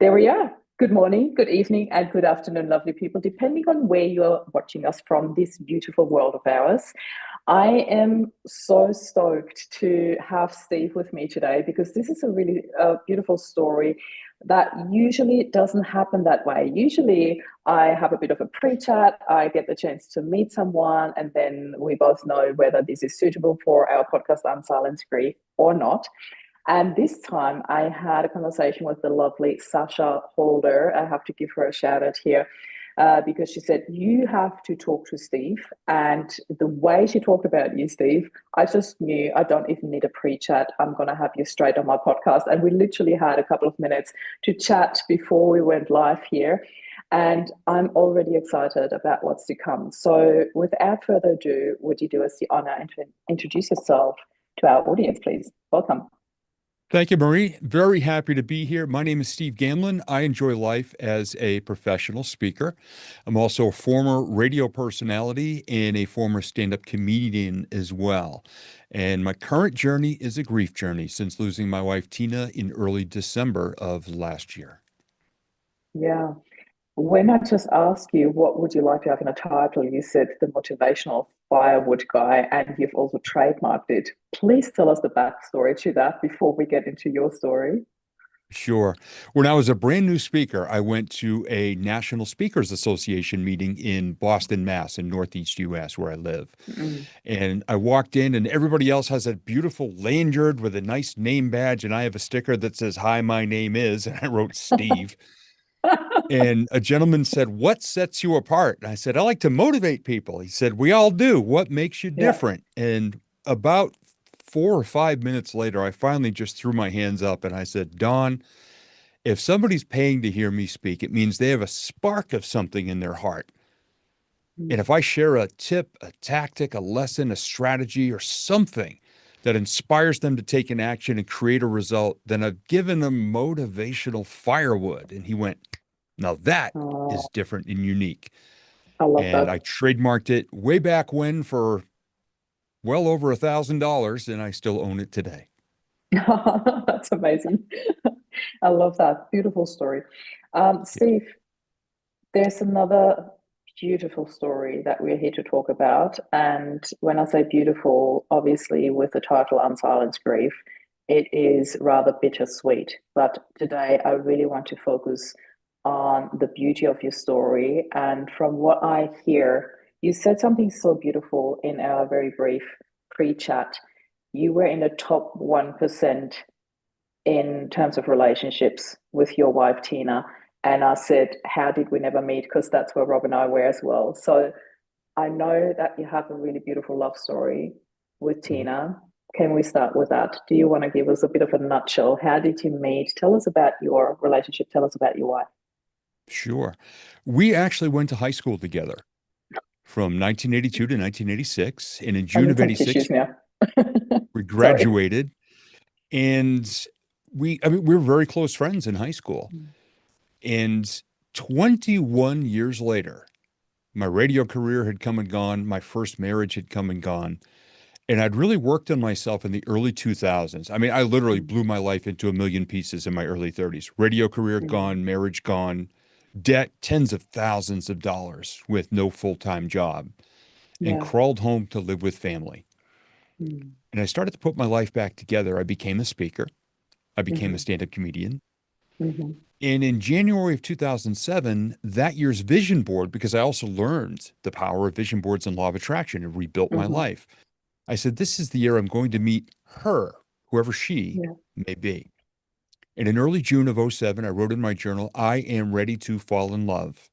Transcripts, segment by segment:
There we are. Good morning, good evening, and good afternoon, lovely people, depending on where you're watching us from this beautiful world of ours. I am so stoked to have Steve with me today because this is a really beautiful story that usually doesn't happen that way. Usually, I have a bit of a pre chat, I get the chance to meet someone, and then we both know whether this is suitable for our podcast, Unsilence Grief, or not. And this time I had a conversation with the lovely Sasha Holder. I have to give her a shout out here because she said, you have to talk to Steve. And the way she talked about you, Steve, I just knew I don't even need a pre chat. I'm going to have you straight on my podcast. And we literally had a couple of minutes to chat before we went live here. And I'm already excited about what's to come. So without further ado, would you do us the honor and to introduce yourself to our audience, please? Welcome. Thank you, Marie. Very happy to be here. My name is Steve Gamlin. I enjoy life as a professional speaker. I'm also a former radio personality and a former stand-up comedian as well. And my current journey is a grief journey since losing my wife, Tina, in early December of last year. Yeah. When I just asked you what would you like to have in a title, you said the Motivational Firewood Guy, and you've also trademarked it. Please tell us the backstory to that before we get into your story. Sure. When I was a brand new speaker, I went to a National Speakers Association meeting in Boston, Mass, in Northeast US, where I live. Mm. And I walked in, and everybody else has a beautiful lanyard with a nice name badge, and I have a sticker that says, "Hi, my name is," and I wrote Steve. And a gentleman said, "What sets you apart?" And I said, "I like to motivate people." He said, "We all do. What makes you Yeah. different?" And about 4 or 5 minutes later, I finally just threw my hands up and I said, "Don, if somebody's paying to hear me speak, it means they have a spark of something in their heart. And Mm. if I share a tip, a tactic, a lesson, a strategy, or something that inspires them to take an action and create a result, then I've given them motivational firewood." And he went, "Now that is Oh, different and unique." I love And that. I trademarked it way back when for well over $1,000, and I still own it today. That's amazing. I love that. Beautiful story. Yeah. Steve, there's another beautiful story that we're here to talk about. And when I say beautiful, obviously with the title Unsilence Grief, it is rather bittersweet. But today I really want to focus on the beauty of your story. And from what I hear, you said something so beautiful in our very brief pre chat. You were in the top 1% in terms of relationships with your wife, Tina. And I said, how did we never meet? Because that's where Rob and I were as well. So I know that you have a really beautiful love story with Mhm. Tina. Can we start with that? Do you want to give us a bit of a nutshell? How did you meet? Tell us about your relationship. Tell us about your wife. Sure. We actually went to high school together from 1982 to 1986. And in I'm June in of some 86, tissues now. we Sorry. graduated. And we were very close friends in high school. And 21 years later, my radio career had come and gone. My first marriage had come and gone. And I'd really worked on myself in the early 2000s. I mean, I literally blew my life into a million pieces in my early 30s. Radio career gone, marriage gone, debt tens of thousands of dollars with no full-time job, and Yeah. crawled home to live with family. Mm. And I started to put my life back together. I became a speaker. I became a Mhm. stand-up comedian. Mhm. And in January of 2007, that year's vision board, because I also learned the power of vision boards and law of attraction and rebuilt my Mhm. life, I said, this is the year I'm going to meet her, whoever she Yeah. may be. And in early June of '07, I wrote in my journal, "I am ready to fall in love."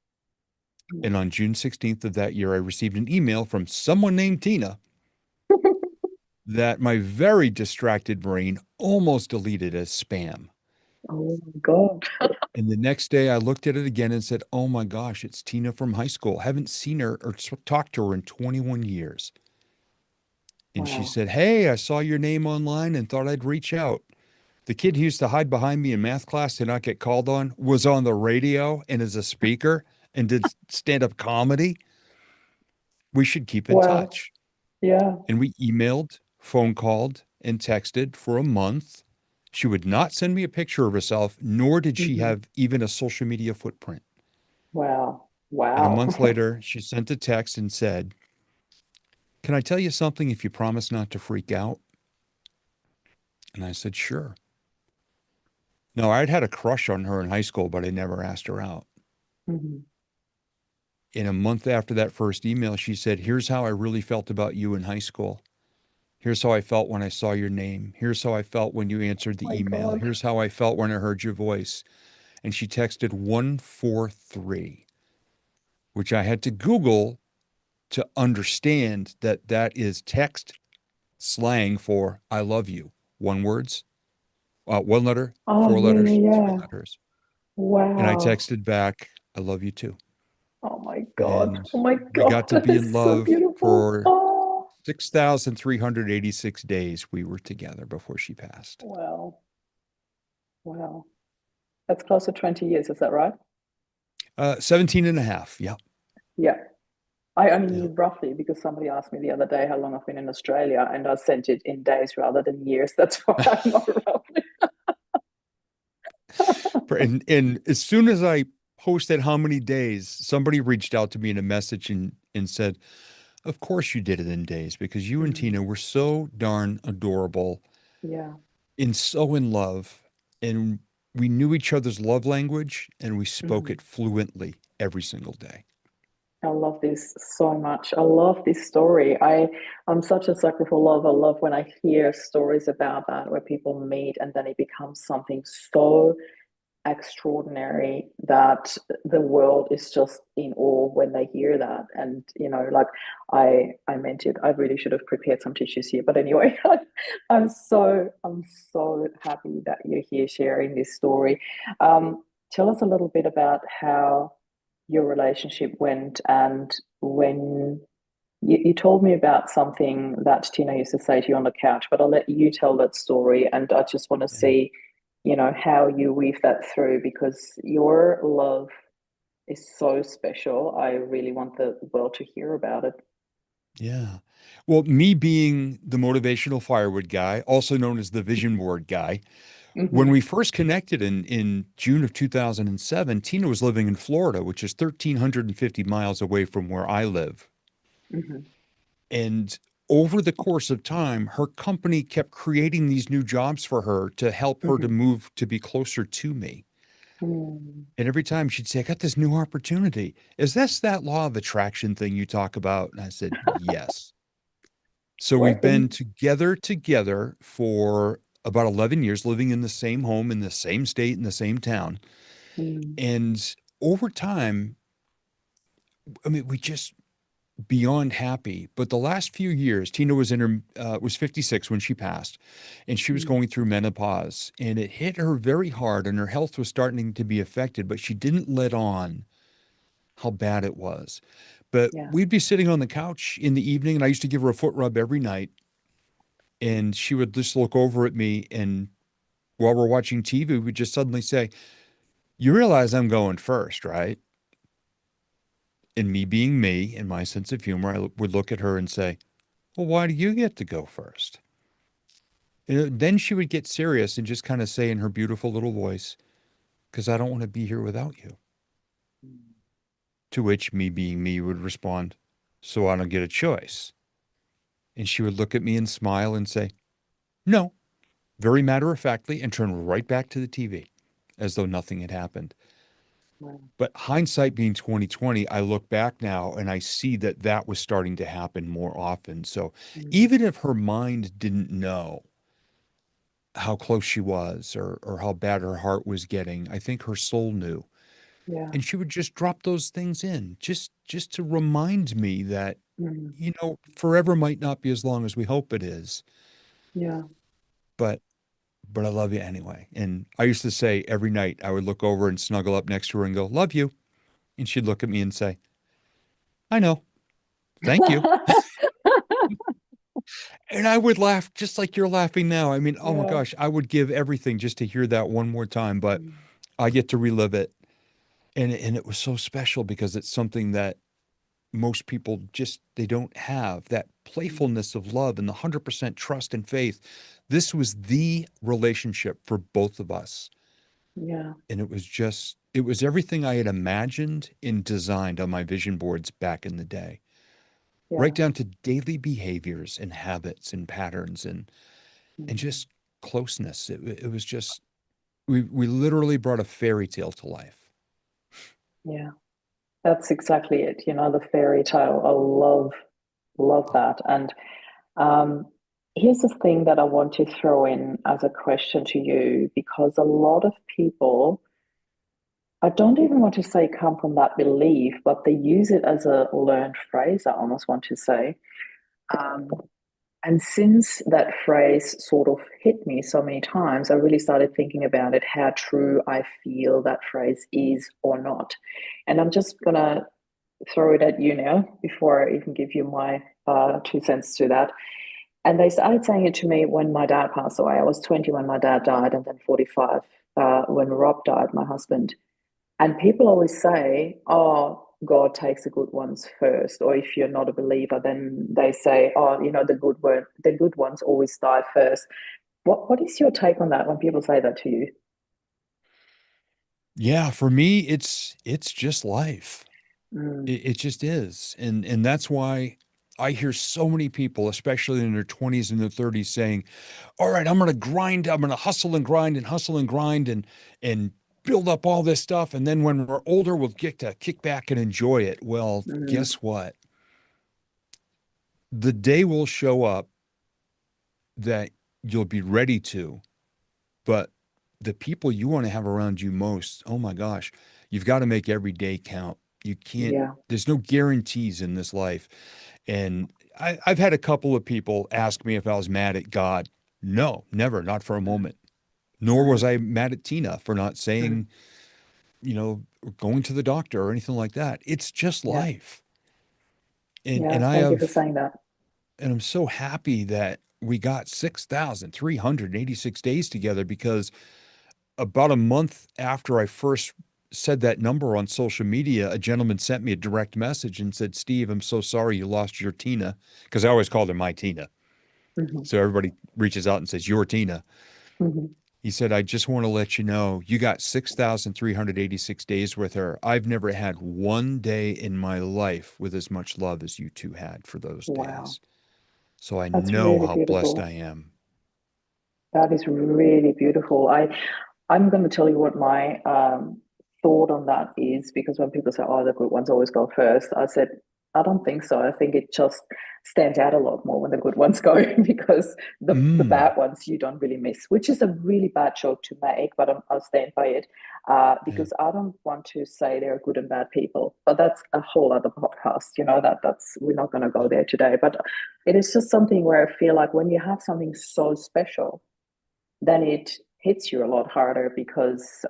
Yeah. And on June 16th of that year, I received an email from someone named Tina that my very distracted brain almost deleted as spam. Oh my God. And the next day I looked at it again and said, "Oh my gosh, it's Tina from high school. Haven't seen her or talked to her in 21 years." And she Wow. said, "Hey, I saw your name online and thought I'd reach out. The kid who used to hide behind me in math class to not get called on was on the radio and is a speaker and did stand-up comedy. We should keep in Wow. touch." Yeah. And we emailed, phone called, and texted for a month. She would not send me a picture of herself, nor did she Hmm. have even a social media footprint. Wow. And a Wow. month later, she sent a text and said, "Can I tell you something if you promise not to freak out?" And I said, "Sure." No, I'd had a crush on her in high school, but I never asked her out. Hmm. In a month after that first email, she said, "Here's how I really felt about you in high school. Here's how I felt when I saw your name. Here's how I felt when you answered My the email. God. Here's how I felt when I heard your voice." And she texted 143, which I had to Google to understand that that is text slang for "I love you." One words, one letter, Oh, four yeah, letters, yeah, three yeah. letters. And I Wow. texted back, "I love you too." Oh my God. And Oh my we got God. to That be in is so love beautiful. for Oh, 6,386 days we were together before she passed. wow. Wow. That's close to 20 years, is that right? 17 and a half. Yeah. Yeah. I Yeah. mean, roughly, because somebody asked me the other day how long I've been in Australia, and I sent it in days rather than years. That's why I know roughly. And as soon as I posted how many days, somebody reached out to me in a message and said, "Of course you did it in days because you and Mm, Tina were so darn adorable yeah. and so in love. And we knew each other's love language and we spoke Mm. it fluently every single day." I love this so much. I love this story. I'm such a sucker for love. I love when I hear stories about that where people meet and then it becomes something so extraordinary that the world is just in awe when they hear that. And like I meant it. I really should have prepared some tissues here, but anyway, I'm so happy that you're here sharing this story. Tell us a little bit about how your relationship went, and when you told me about something that Tina used to say to you on the couch, but I'll let you tell that story. And I just want to Yeah. see, how you weave that through, because your love is so special. I really want the world to hear about it. Yeah. Well, me being the motivational firewood guy, also known as the vision board guy, when Hmm. we first connected in June of 2007, Tina was living in Florida, which is 1,350 miles away from where I live. Hmm. And over the course of time, her company kept creating these new jobs for her to help her to Hmm. move to be closer to me. Mm. And every time she'd say, "I got this new opportunity. Is this that law of attraction thing you talk about?" And I said, "Yes." It's So we've been working. together for about 11 years, living in the same home, in the same state, in the same town. Mm. And over time, I mean, we just beyond happy. But the last few years, Tina was in her was 56 when she passed, and she was Mm. going through menopause, and it hit her very hard, and her health was starting to be affected. But she didn't let on how bad it was. But Yeah. we'd be sitting on the couch in the evening, and I used to give her a foot rub every night, and she would just look over at me, and while we're watching TV, we'd just suddenly say, "You realize I'm going first, right?" And me being me and my sense of humor, I would look at her and say, "Well, why do you get to go first?" And then she would get serious and just kind of say in her beautiful little voice, "Because I don't want to be here without you." Mm. To which me being me would respond, "So I don't get a choice." And she would look at me and smile and say, "No," very matter of factly, and turn right back to the TV as though nothing had happened. Wow. But hindsight being 2020, I look back now and I see that that was starting to happen more often. So Mm. even if her mind didn't know how close she was or how bad her heart was getting, I think her soul knew. Yeah. And she would just drop those things in just to remind me that, Mm. forever might not be as long as we hope it is, Yeah. but I love you anyway. And I used to say every night I would look over and snuggle up next to her and go, "Love you." And she'd look at me and say, "I know. Thank you." And I would laugh just like you're laughing now. I mean, oh my Yeah. gosh, I would give everything just to hear that one more time, but Mm. I get to relive it. And it was so special because it's something that most people just, they don't have that playfulness of love and the 100% trust and faith. This was the relationship for both of us. Yeah. And it was just, it was everything I had imagined and designed on my vision boards back in the day, right Yeah. down to daily behaviors and habits and patterns and Mm. just closeness. It was just, we literally brought a fairy tale to life. Yeah. That's exactly it. The fairy tale. I love that. And um, here's the thing that I want to throw in as a question to you, because a lot of people, I don't even want to say come from that belief, but they use it as a learned phrase, I almost want to say. Um, and since that phrase sort of hit me so many times, I really started thinking about it, how true I feel that phrase is or not. And I'm just going to throw it at you now before I even give you my 2 cents to that. And they started saying it to me when my dad passed away. I was 20 when my dad died, and then 45 when Rob died, my husband. And people always say, oh, God takes the good ones first. Or if you're not a believer, then they say, oh, the good ones always die first. What is your take on that when people say that to you? Yeah, for me, it's just life. Mm, It just is. And that's why I hear so many people, especially in their 20s and their 30s, saying, all right, I'm gonna grind, I'm gonna hustle and grind and hustle and grind and build up all this stuff. And then when we're older, we'll get to kick back and enjoy it. Well, mm, guess what? The day will show up that you'll be ready to, but the people you want to have around you most, oh my gosh, you've got to make every day count. You can't, yeah. there's no guarantees in this life. And I've had a couple of people ask me if I was mad at God. No, never, not for a Mm, moment. Nor was mm, I mad at Tina for not mm, saying, going to the doctor or anything like that. It's just yeah. life. And Yeah. and I Thank you for have saying that. and I'm so happy that we got 6,386 days together, because about a month after I first said that number on social media, a gentleman sent me a direct message and said, Steve, I'm so sorry you lost your Tina. Because I always called her my Tina. Hmm. So everybody reaches out and says, your Tina. Hmm. He said, I just want to let you know you got 6,386 days with her. I've never had one day in my life with as much love as you two had for those Wow. days. So I That's know really how blessed beautiful. I am. That is really beautiful. I'm going to tell you what my thought on that is, because when people say, "Oh, the good ones always go first," I said, "I don't think so. I think it just stands out a lot more when the good ones go because the Mm. bad ones you don't really miss," which is a really bad joke to make, but I'll stand by it Yeah. because I don't want to say there are good and bad people. But that's a whole other podcast. That's we're not going to go there today. But it is just something where I feel like when you have something so special, then it hits you a lot harder because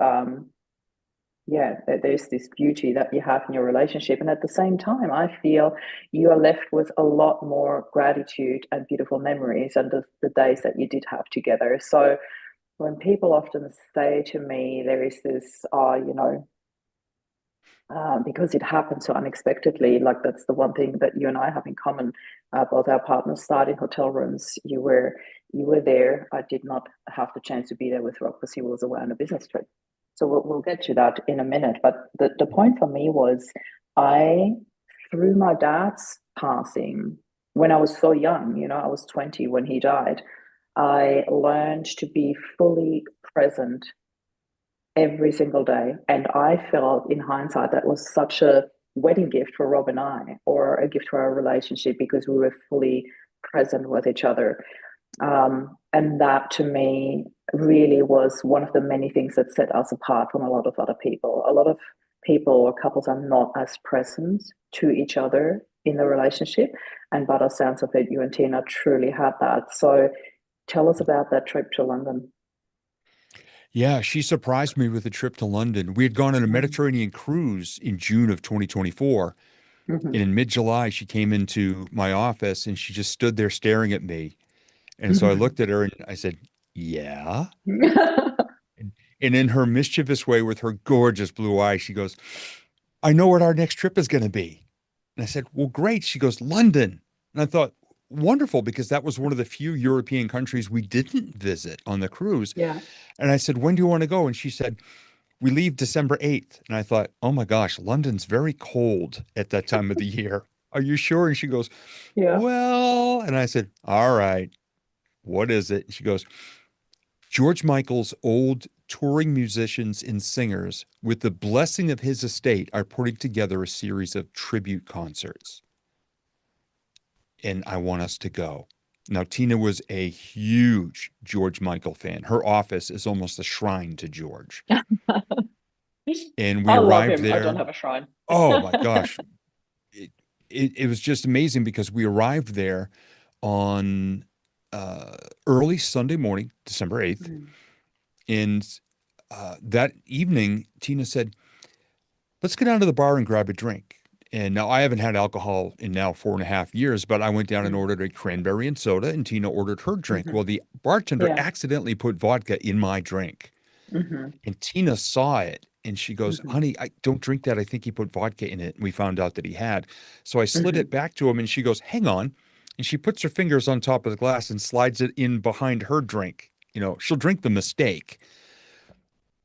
yeah, there's this beauty that you have in your relationship, and at the same time I feel you are left with a lot more gratitude and beautiful memories and the days that you did have together. So when people often say to me there is this because it happened so unexpectedly. Like that's the one thing that you and I have in common. Both our partners started in hotel rooms. You were there. I did not have the chance to be there with Rob because he was away on a business trip. So we'll get to that in a minute. But the point for me was I, through my dad's passing, when I was so young, I was 20 when he died, I learned to be fully present every single day. And I felt in hindsight that was such a wedding gift for Rob and I, or a gift for our relationship because we were fully present with each other. And that to me really was one of the many things that set us apart from a lot of other people. A lot of people or couples are not as present to each other in the relationship. And by the sounds of it, you and Tina truly had that. So tell us about that trip to London. Yeah, she surprised me with a trip to London. We had gone on a Mm. Mediterranean cruise in June of 2024. And Mhm. in mid-July, she came into my office and she just stood there staring at me. And so I looked at her and I said, yeah. And in her mischievous way, with her gorgeous blue eyes, she goes, I know what our next trip is going to be. And I said, well, great. She goes, London. And I thought, wonderful, because that was one of the few European countries we didn't visit on the cruise. Yeah. And I said, when do you want to go? And she said, we leave December 8th. And I thought, oh my gosh, London's very cold at that time of the year. Are you sure? And she goes, Yeah. well, and I said, all right, what is it? And she goes, George Michael's old touring musicians and singers, with the blessing of his estate, are putting together a series of tribute concerts. And I want us to go. Now, Tina was a huge George Michael fan. Her office is almost a shrine to George. And we I love arrived him. I don't there. have a shrine. Oh my gosh. It was just amazing because we arrived there on early Sunday morning, December 8th. Mm. And that evening, Tina said, let's go down to the bar and grab a drink. And now I haven't had alcohol in now 4.5 years, but I went down and Mm. ordered a cranberry and soda, and Tina ordered her drink. Hmm. Well, the bartender Yeah. accidentally put vodka in my drink, Hmm. and Tina saw it. And she goes, Hmm. honey, I don't drink that. I think he put vodka in it. And we found out that he had. So I slid Hmm. it back to him, and she goes, hang on. And she puts her fingers on top of the glass and slides it in behind her drink. You know, she'll drink the mistake.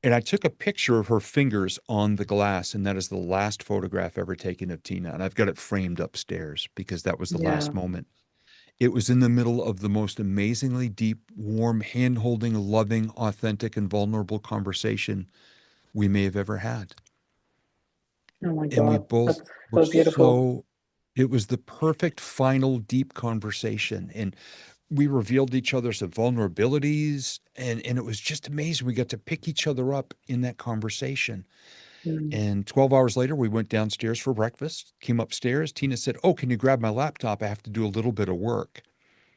And I took a picture of her fingers on the glass, and that is the last photograph ever taken of Tina. And I've got it framed upstairs because that was the Yeah. last moment. It was in the middle of the most amazingly deep, warm, hand-holding, loving, authentic, and vulnerable conversation we may have ever had. Oh my And we God. both That's were so beautiful. so, it was the perfect final deep conversation. And we revealed each other's vulnerabilities. And it was just amazing. We got to pick each other up in that conversation. Mm. And 12 hours later, we went downstairs for breakfast, came upstairs. Tina said, oh, can you grab my laptop? I have to do a little bit of work.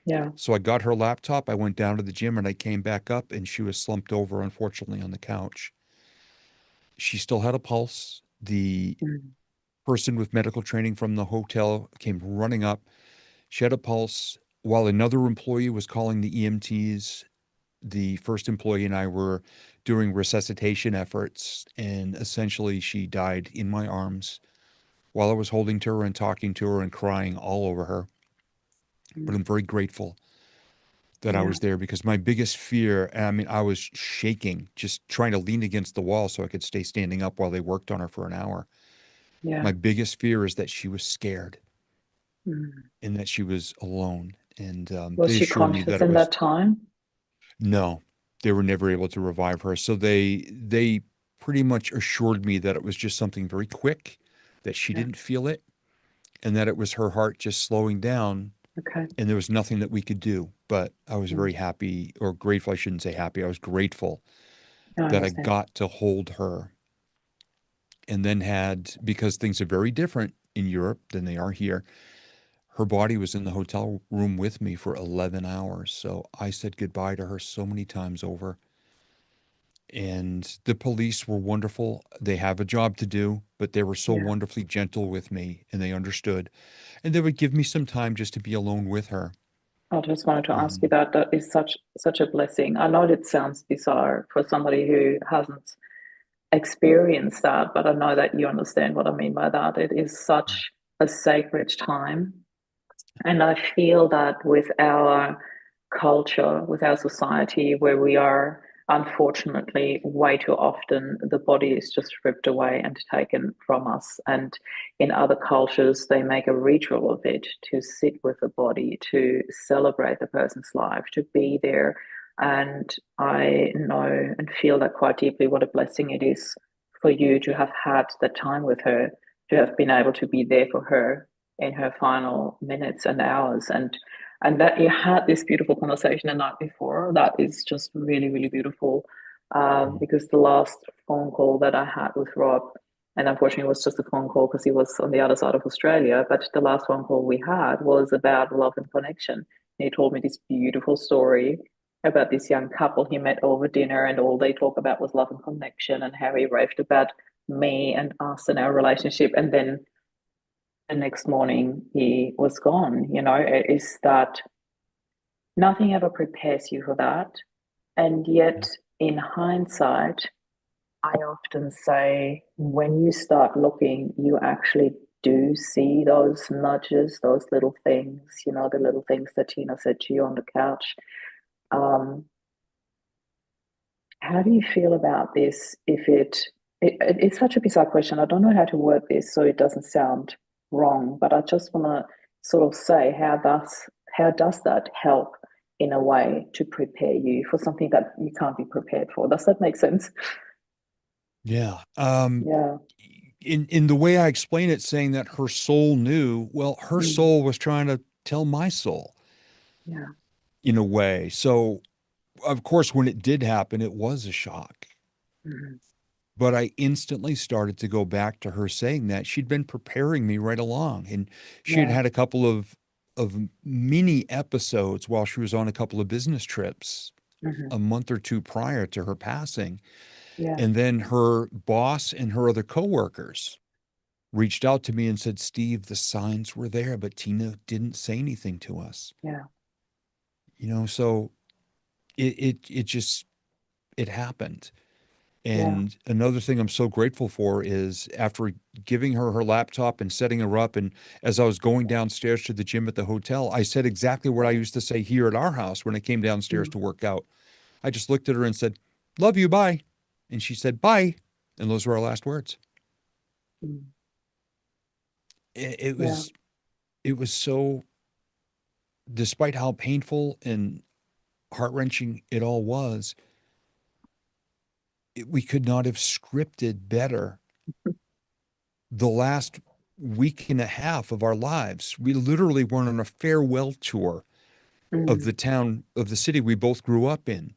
Yeah. So I got her laptop. I went down to the gym and I came back up and she was slumped over, unfortunately, on the couch. She still had a pulse. The Mm. person with medical training from the hotel came running up. She had a pulse while another employee was calling the EMTs. The first employee and I were doing resuscitation efforts, and essentially she died in my arms while I was holding to her and talking to her and crying all over her. But Mm. I'm very grateful that I Yeah. was there because my biggest fear, I mean, I was shaking, just trying to lean against the wall so I could stay standing up while they worked on her for an hour. Yeah. My biggest fear is that she was scared Mm. and that she was alone. And Was they she assured me that conscious it in was that time? no, they were never able to revive her. So they pretty much assured me that it was just something very quick, that she Yeah. didn't feel it, and that it was her heart just slowing down, Okay. and there was nothing that we could do. But I was Mm. very happy, or grateful, I shouldn't say happy. I was grateful I that I understand. got to hold her, and then had, because things are very different in Europe than they are here, her body was in the hotel room with me for 11 hours. So I said goodbye to her so many times over. And the police were wonderful. They have a job to do, but they were so Yeah. wonderfully gentle with me and they understood. And they would give me some time just to be alone with her. I just wanted to ask you And that. That is such a blessing. I know it sounds bizarre for somebody who hasn't experienced that, but I know that you understand what I mean by that. It is yeah, such a sacred time. And I feel that with our culture, with our society, where we are unfortunately way too often, the body is just stripped away and taken from us. And in other cultures, they make a ritual of it to sit with the body, to celebrate the person's life, to be there. And I know and feel that quite deeply what a blessing it is for you to have had the time with her, to have been able to be there for her in her final minutes and hours, and that you had this beautiful conversation the night before. That is just really really beautiful, mm, because the last phone call that I had with Rob, and unfortunately it was just a phone call because he was on the other side of Australia, but the last phone call we had was about love and connection. And he told me this beautiful story about this young couple he met over dinner, and all they talk about was love and connection, and how he raved about me and us and our relationship, and then the next morning he was gone. It is that nothing ever prepares you for that. And yet, in hindsight, I often say when you start looking, you actually do see those nudges, those little things, you know, the little things that Tina said to you on the couch. Um, how do you feel about this? If it's such a bizarre question. I don't know how to word this so it doesn't sound wrong, but I just want to sort of say how does that help in a way to prepare you for something that you can't be prepared for? Does that make sense? Yeah. Yeah. In the way I explain it, saying that her soul knew, well, her Mm. soul was trying to tell my soul Yeah. in a way. So, of course, when it did happen, it was a shock. Mm. But I instantly started to go back to her saying that she'd been preparing me right along. And she had Yeah. had a couple of mini episodes while she was on a couple of business trips Hmm. a month or two prior to her passing. Yeah. And then her boss and her other coworkers reached out to me and said, Steve, the signs were there, but Tina didn't say anything to us. Yeah. So it just it happened. Yeah. And another thing I'm so grateful for is after giving her her laptop and setting her up, and as I was going downstairs to the gym at the hotel, I said exactly what I used to say here at our house when I came downstairs Mm. to work out. I just looked at her and said, "Love you, bye." And she said, "Bye." And those were our last words. Mm. It, it Yeah. was it was so, despite how painful and heart-wrenching it all was, we could not have scripted better the last week and a half of our lives. We literally went on a farewell tour of Mm. the town, of the city we both grew up in.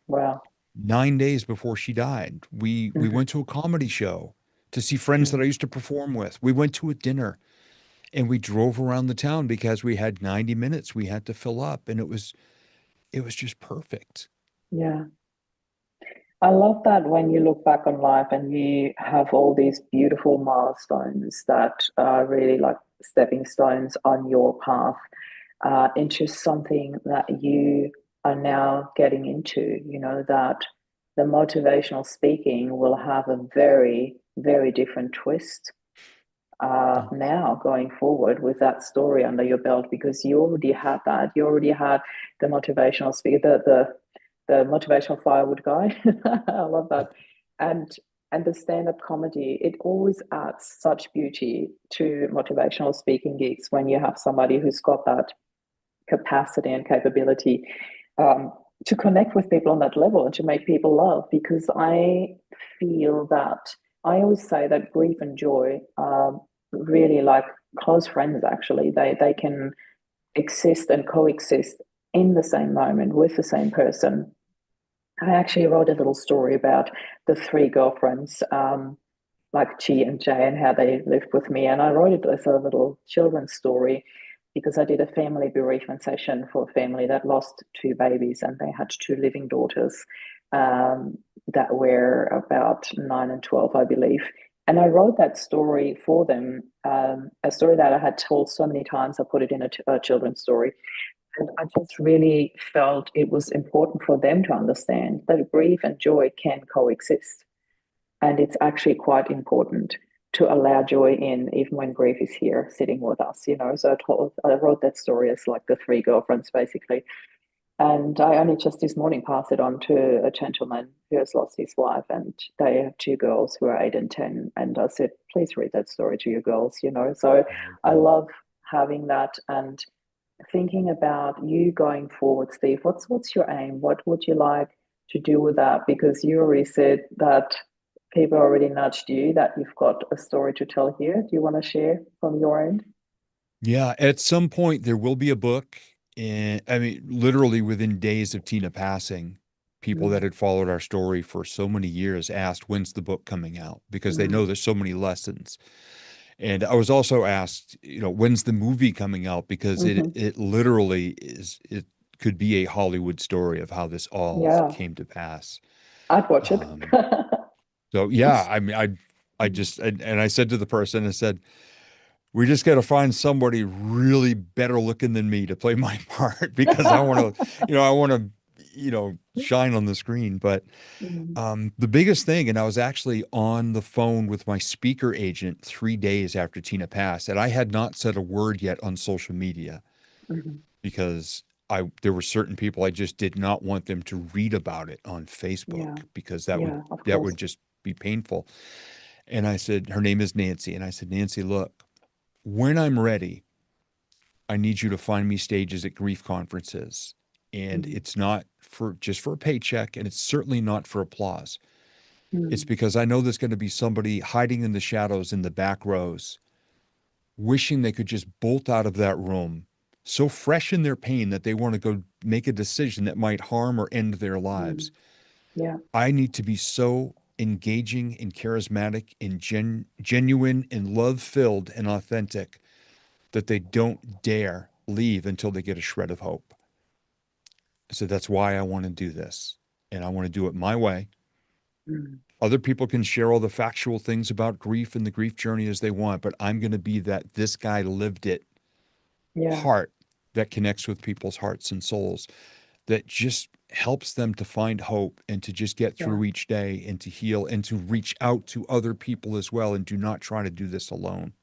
Wow. 9 days before she died, we Hmm. went to a comedy show to see friends that I Mm. used to perform with. We went to a dinner and we drove around the town because we had 90 minutes we had to fill up, and it was just perfect. Yeah. I love that when you look back on life and you have all these beautiful milestones that are really like stepping stones on your path into something that you are now getting into, you know, that the motivational speaking will have a very, very different twist Yeah. now going forward with that story under your belt because you already had that. You already had the motivational speaker, the motivational firewood guy. I love that. And the stand-up comedy, it always adds such beauty to motivational speaking gigs when you have somebody who's got that capacity and capability um, to connect with people on that level and to make people laugh. Because I feel that I always say that grief and joy are really like close friends. Actually, they can exist and coexist in the same moment with the same person. I actually wrote a little story about the three girlfriends, like Chi and Jay, and how they lived with me. And I wrote it as a little children's story because I did a family bereavement session for a family that lost two babies and they had two living daughters um, that were about 9 and 12, I believe. And I wrote that story for them, a story that I had told so many times. I put it in a children's story. And I just really felt it was important for them to understand that grief and joy can coexist. And it's actually quite important to allow joy in even when grief is here sitting with us, you know. So I wrote that story as like the three girlfriends basically. And I only just this morning passed it on to a gentleman who has lost his wife, and they have two girls who are 8 and 10. And I said, please read that story to your girls, you know. So I love having that and thinking about you going forward, Steve. What's your aim? What would you like to do with that? Because you already said that people already nudged you that you've got a story to tell here. Do you want to share from your end? Yeah, at some point there will be a book. And I mean, literally within days of Tina passing, people that Mm. had followed our story for so many years asked, when's the book coming out? Because they Mm. know there's so many lessons. And I was also asked, when's the movie coming out? Because it Hmm. it literally it could be a Hollywood story of how this all Yeah, came to pass. I'd watch it. Um, so yeah, I mean, I just and I said to the person, I said, we just got to find somebody really better looking than me to play my part because I want to, I want to shine on the screen. But Mm, the biggest thing, and I was actually on the phone with my speaker agent 3 days after Tina passed, and I had not said a word yet on social media mhm. because there were certain people I just did not want them to read about it on Facebook Yeah, because that would yeah, of that would course. just be painful. And I said, her name is Nancy, and I said, Nancy, look, when I'm ready, I need you to find me stages at grief conferences. And Mm, it's not for just for a paycheck, and it's certainly not for applause. It's mm, because I know there's going to be somebody hiding in the shadows in the back rows, wishing they could just bolt out of that room, so fresh in their pain that they want to go make a decision that might harm or end their mm. lives. Yeah, I need to be so engaging and charismatic and genuine and love filled and authentic that they don't dare leave until they get a shred of hope. So that's why I want to do this. And I want to do it my way. mm, Other people can share all the factual things about grief and the grief journey as they want, but I'm going to be that this guy lived it yeah, heart that connects with people's hearts and souls, that just helps them to find hope and to just get yeah. through each day and to heal and to reach out to other people as well and do not try to do this alone.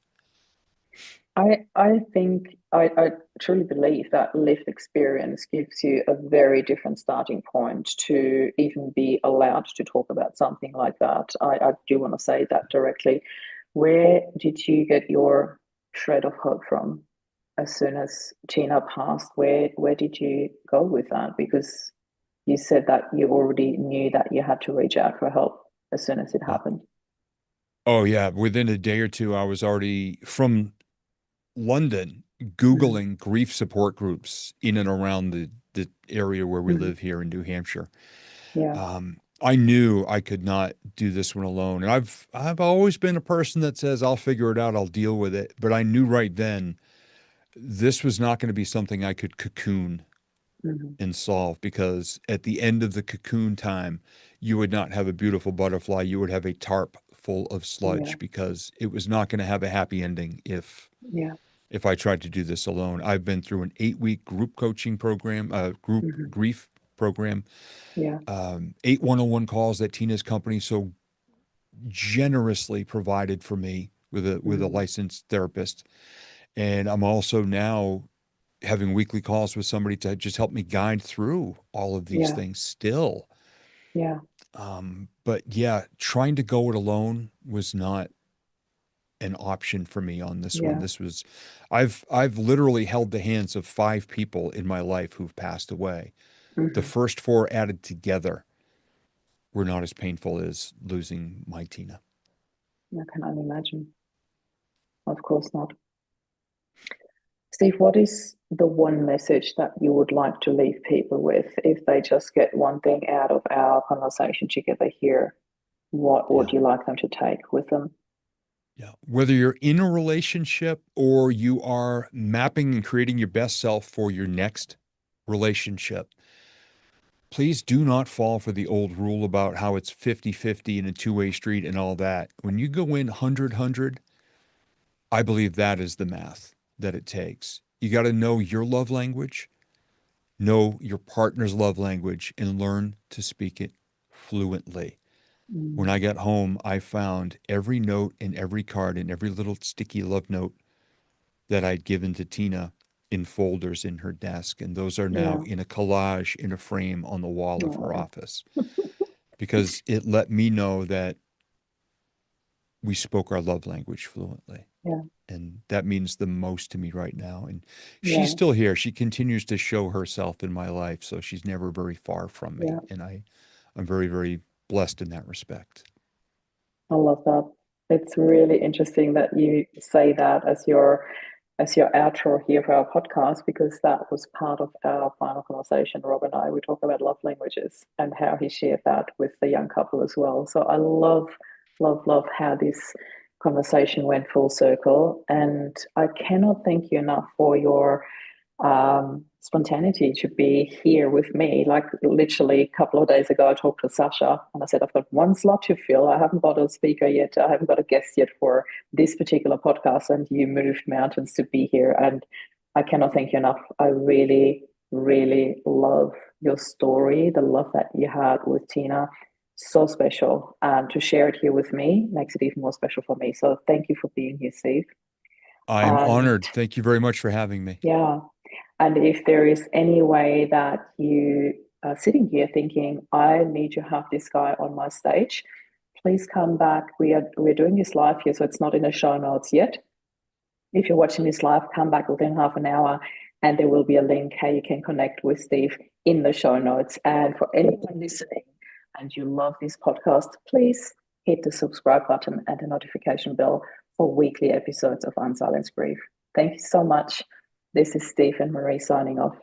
I think I truly believe that lived experience gives you a very different starting point to even be allowed to talk about something like that. I do want to say that directly. Where did you get your shred of hope from as soon as Tina passed? Where did you go with that? Because you said that you already knew that you had to reach out for help as soon as it Yeah. happened. Oh, yeah. Within a day or two, I was already from London Mm, Googling grief support groups in and around the area where we mm, live here in New Hampshire. yeah, I knew I could not do this one alone. And I've always been a person that says, I'll figure it out, I'll deal with it. But I knew right then this was not going to be something I could cocoon mm, and solve, because at the end of the cocoon time, you would not have a beautiful butterfly. You would have a tarp full of yeah, sludge, because it was not going to have a happy ending yeah, if I tried to do this alone. I've been through an 8-week group coaching program, group mm, grief program, yeah, 8 one-on-one calls that Tina's company so generously provided for me with a mm, licensed therapist. And I'm also now having weekly calls with somebody to just help me guide through all of these yeah, things still. yeah, But yeah, trying to go it alone was not an option for me on this one. yeah. This was, I've literally held the hands of 5 people in my life who've passed away. The Hmm. first 4 added together were not as painful as losing my Tina. I can only imagine. Of course not. Steve, what is the one message that you would like to leave people with if they just get one thing out of our conversation together here? What would Yeah. you like them to take with them? Yeah. Whether you're in a relationship or you are mapping and creating your best self for your next relationship, please do not fall for the old rule about how it's 50-50 in a two-way street and all that. When you go in 100-100, I believe that is the math that it takes. You got to know your love language, know your partner's love language, and learn to speak it fluently. When Mm, I got home, I found every note and every card and every little sticky love note that I'd given to Tina in folders in her desk. And those are now yeah. in a collage in a frame on the wall of her Oh, office, because it let me know that we spoke our love language fluently. yeah. And that means the most to me right now. And she's Yeah. still here. She continues to show herself in my life. So she's never very far from Yeah. me. And I'm very, very blessed in that respect. I love that. It's really interesting that you say that as your outro here for our podcast, because that was part of our final conversation. Rob and I, we talk about love languages and how he shared that with the young couple as well. So I love, love, love how this conversation went full circle. And I cannot thank you enough for your spontaneity to be here with me. Like literally a couple of days ago, I talked to Sasha and I said, I've got one slot to fill. I haven't got a speaker yet. I haven't got a guest yet for this particular podcast. And you moved mountains to be here. And I cannot thank you enough. I really really love your story, the love that you had with Tina. So special. And to share it here with me makes it even more special for me. So thank you for being here, Steve. I am And honored. Thank you very much for having me. yeah, and if there is any way that you are sitting here thinking, I need to have this guy on my stage, please come back. We're doing this live here, so it's not in the show notes yet. If you're watching this live, come back within half an hour and there will be a link how you can connect with Steve in the show notes. And for anyone listening and you love this podcast, please hit the subscribe button and the notification bell for weekly episodes of Unsilence Grief. Thank you so much. This is Steve and Marie signing off.